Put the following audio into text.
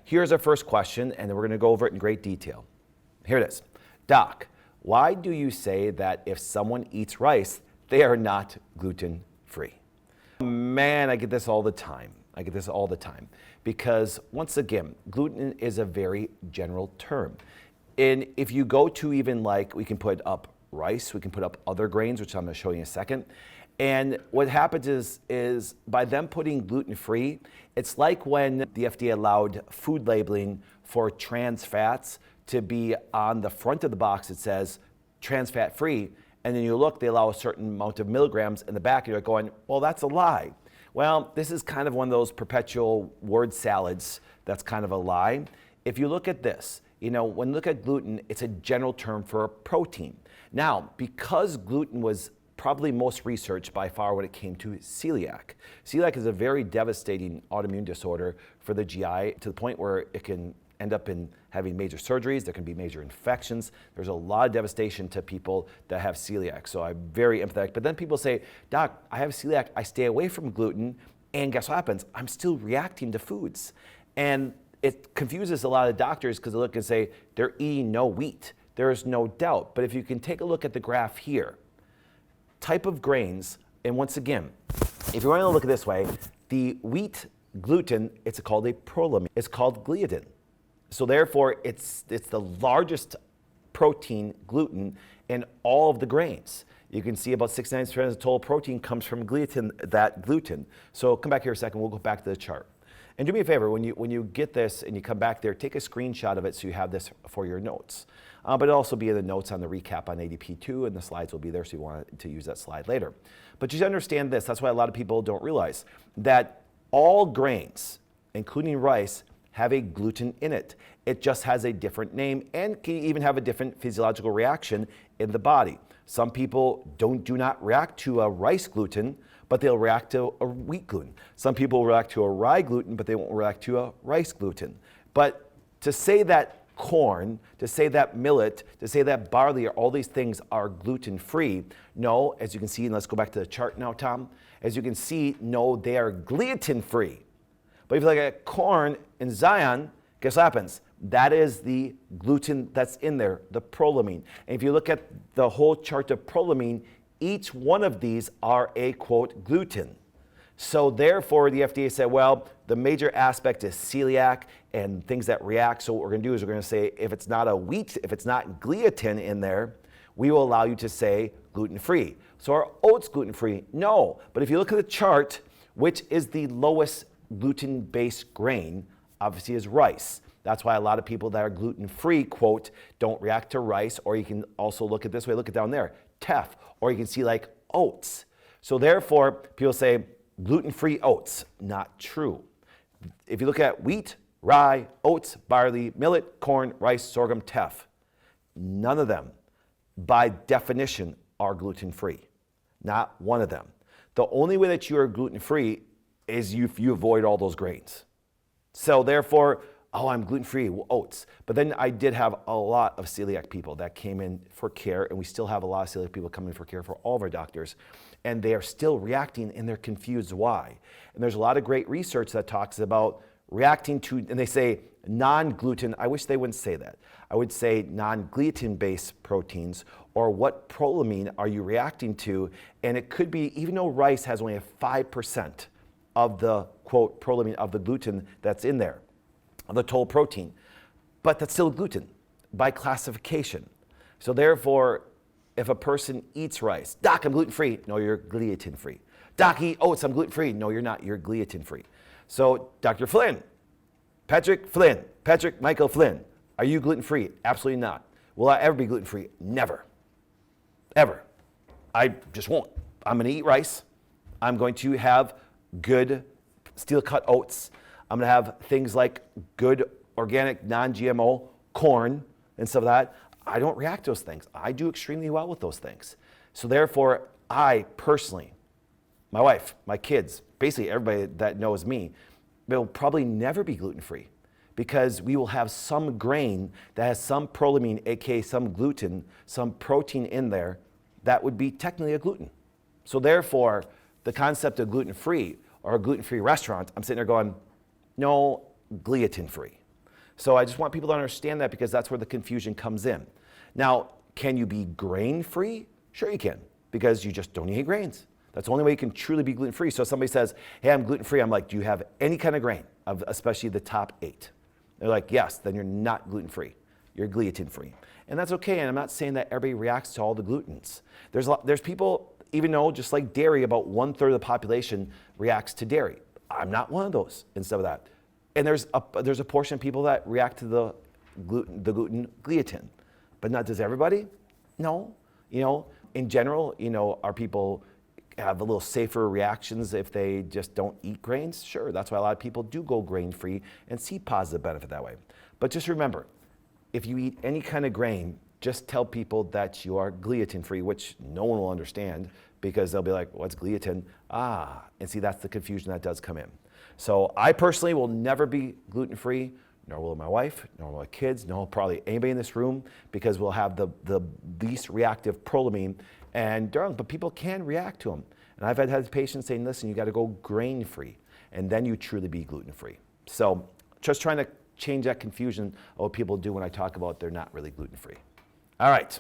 here's our first question, and then we're going to go over it in great detail. Here it is. Doc, why do you say that if someone eats rice, they are not gluten-free? Man, I get this all the time. Because once again, gluten is a very general term. And if you go to even like, we can put up rice, we can put up other grains, which I'm going to show you in a second. And what happens is by them putting gluten-free, it's like when the FDA allowed food labeling for trans fats to be on the front of the box. It says trans fat free, and then you look, they allow a certain amount of milligrams in the back, and you're going, well, that's a lie. Well, this is kind of one of those perpetual word salads that's kind of a lie. If you look at this, when you look at gluten, it's a general term for a protein. Now, because gluten was probably most researched by far when it came to celiac. Celiac is a very devastating autoimmune disorder for the GI to the point where it can end up in having major surgeries, there can be major infections. There's a lot of devastation to people that have celiac, so I'm very empathetic. But then people say, Doc, I have celiac, I stay away from gluten, and guess what happens? I'm still reacting to foods. And it confuses a lot of doctors because they look and say, they're eating no wheat. There is no doubt. But if you can take a look at the graph here, type of grains, and once again, if you want to look at it this way, the wheat gluten, it's called a prolamine. It's called gliadin. So therefore, it's the largest protein gluten in all of the grains. You can see about 69% of the total protein comes from that gluten. So come back here a second, we'll go back to the chart. And do me a favor, when you get this and you come back there, take a screenshot of it so you have this for your notes. But it'll also be in the notes on the recap on ADP 2, and the slides will be there, so you want to use that slide later. But you should understand this, that's why a lot of people don't realize, that all grains, including rice, have a gluten in it. It just has a different name and can even have a different physiological reaction in the body. Some people do not react to a rice gluten, but they'll react to a wheat gluten. Some people react to a rye gluten, but they won't react to a rice gluten. But to say that corn, to say that millet, to say that barley, all these things are gluten-free, no, as you can see, and let's go back to the chart now, Tom. As you can see, no, they are gluten-free. But if you look at corn and Zion, guess what happens? That is the gluten that's in there, the prolamine. And if you look at the whole chart of prolamine, each one of these are a, quote, gluten. So therefore, the FDA said, well, the major aspect is celiac and things that react. So what we're going to do is we're going to say, if it's not a wheat, if it's not gliadin in there, we will allow you to say gluten-free. So are oats gluten-free? No. But if you look at the chart, which is the lowest gluten-based grain, obviously is rice. That's why a lot of people that are gluten-free, quote, don't react to rice. Or you can also look at this way, look at down there, teff. Or you can see like oats. So therefore, people say gluten-free oats. Not true. If you look at wheat, rye, oats, barley, millet, corn, rice, sorghum, teff, none of them, by definition, are gluten-free. Not one of them. The only way that you are gluten-free is if you avoid all those grains. So therefore, oh, I'm gluten-free, well, oats. But then I did have a lot of celiac people that came in for care, and we still have a lot of celiac people coming in for care for all of our doctors, and they are still reacting, and they're confused why. And there's a lot of great research that talks about reacting to, and they say non-gluten. I wish they wouldn't say that. I would say non-gluten-based proteins, or what prolamine are you reacting to? And it could be, even though rice has only a 5% of the, quote, prolamine of the gluten that's in there, of the total protein, but that's still gluten by classification. So therefore, if a person eats rice, Doc, I'm gluten-free. No, you're gliadin-free. Doc, eat oats, I'm gluten-free. No, you're not, you're gliadin-free. So Dr. Flynn, Patrick Michael Flynn, are you gluten-free? Absolutely not. Will I ever be gluten-free? Never, ever. I just won't. I'm gonna eat rice. I'm going to have good steel-cut oats. I'm gonna have things like good organic non-GMO corn and stuff like that. I don't react to those things. I do extremely well with those things. So therefore, I personally, my wife, my kids, basically everybody that knows me, will probably never be gluten-free because we will have some grain that has some prolamine, aka some gluten, some protein in there that would be technically a gluten. So therefore, the concept of gluten-free or a gluten-free restaurant, I'm sitting there going, no, gliadin-free. So I just want people to understand that because that's where the confusion comes in. Now, can you be grain-free? Sure you can, because you just don't eat grains. That's the only way you can truly be gluten-free. So if somebody says, hey, I'm gluten-free, I'm like, do you have any kind of grain, especially the top 8? They're like, yes, then you're not gluten-free. You're gluten-free. And that's okay, and I'm not saying that everybody reacts to all the glutens. There's people, even though just like dairy, about 1/3 of the population reacts to dairy. I'm not one of those instead of that. And there's a portion of people that react to the gluten, but not does everybody? No. In general, are people have a little safer reactions if they just don't eat grains? Sure, that's why a lot of people do go grain-free and see positive benefit that way. But just remember, if you eat any kind of grain, just tell people that you are gluten-free, which no one will understand because they'll be like, what's gluten? And see, that's the confusion that does come in. So I personally will never be gluten-free, nor will my wife, nor will my kids, nor probably anybody in this room, because we'll have the least reactive prolamine. But people can react to them. And I've had patients saying, listen, you got to go grain-free, and then you truly be gluten-free. So just trying to change that confusion of what people do when I talk about they're not really gluten-free. All right.